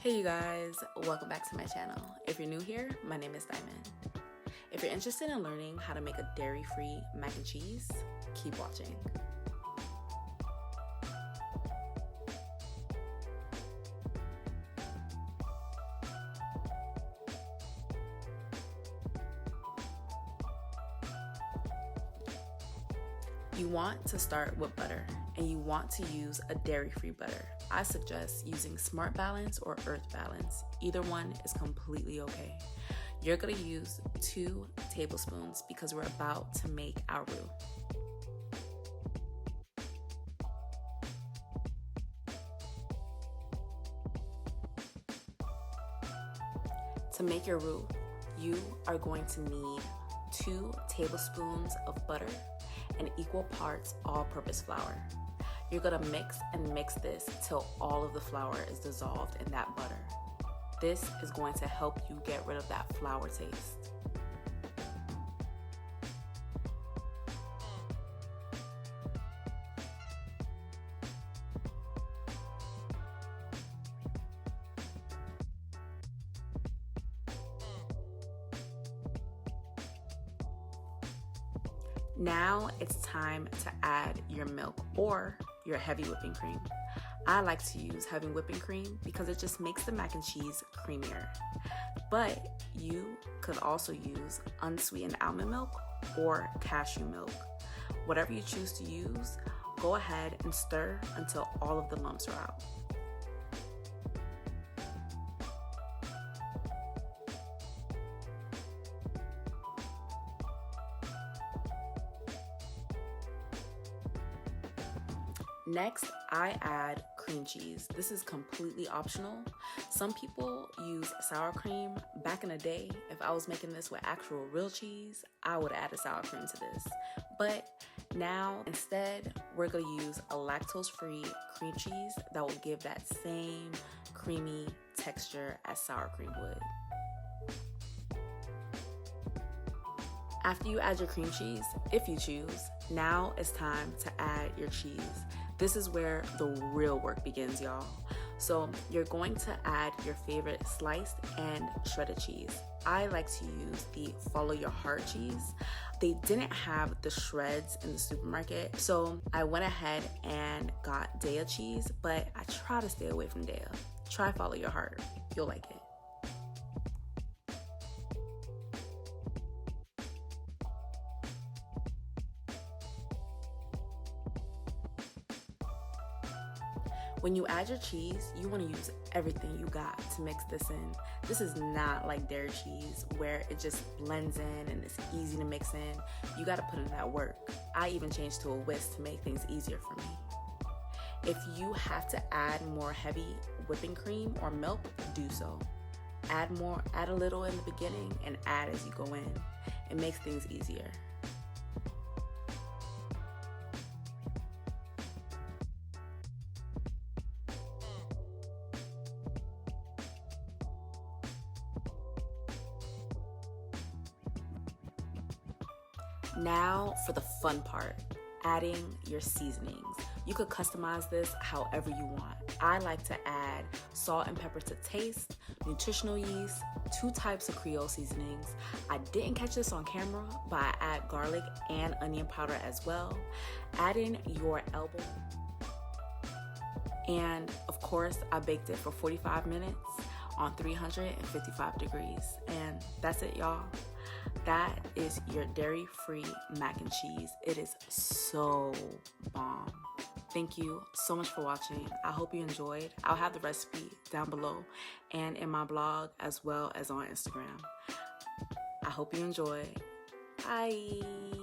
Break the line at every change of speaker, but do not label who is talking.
Hey you guys, welcome back to my channel. If you're new here, my name is Diamond. If you're interested in learning how to make a dairy-free mac and cheese, keep watching. You want to start with butter, and you want to use a dairy-free butter. I suggest using Smart Balance or Earth Balance. Either one is completely okay. You're gonna use 2 tablespoons because we're about to make our roux. To make your roux, you are going to need 2 tablespoons of butter and equal parts all-purpose flour. You're gonna mix and mix this till all of the flour is dissolved in that butter. This is going to help you get rid of that flour taste. Now it's time to add your milk or your heavy whipping cream. I like to use heavy whipping cream because it just makes the mac and cheese creamier. But you could also use unsweetened almond milk or cashew milk. Whatever you choose to use, go ahead and stir until all of the lumps are out. Next, I add cream cheese. This is completely optional. Some people use sour cream. Back in the day, if I was making this with actual real cheese, I would add a sour cream to this. But now, instead, we're gonna use a lactose-free cream cheese that will give that same creamy texture as sour cream would. After you add your cream cheese, if you choose, now it's time to add your cheese. This is where the real work begins, y'all. So you're going to add your favorite sliced and shredded cheese. I like to use the Follow Your Heart cheese. They didn't have the shreds in the supermarket, so I went ahead and got Daiya cheese, but I try to stay away from Daiya. Try Follow Your Heart, you'll like it. When you add your cheese, you want to use everything you got to mix this in. This is not like dairy cheese where it just blends in and it's easy to mix in. You got to put in that work. I even changed to a whisk to make things easier for me. If you have to add more heavy whipping cream or milk, do so. Add a little in the beginning and add as you go in. It makes things easier. Now for the fun part, adding your seasonings. You could customize this however you want. I like to add salt and pepper to taste, nutritional yeast, 2 types of Creole seasonings. I didn't catch this on camera, but I add garlic and onion powder as well. Add in your elbow. And of course, I baked it for 45 minutes on 355 degrees. And that's it, y'all. That is your dairy-free mac and cheese. It is so bomb. Thank you so much for watching. I hope you enjoyed. I'll have the recipe down below and in my blog as well as on Instagram. I hope you enjoy. Bye.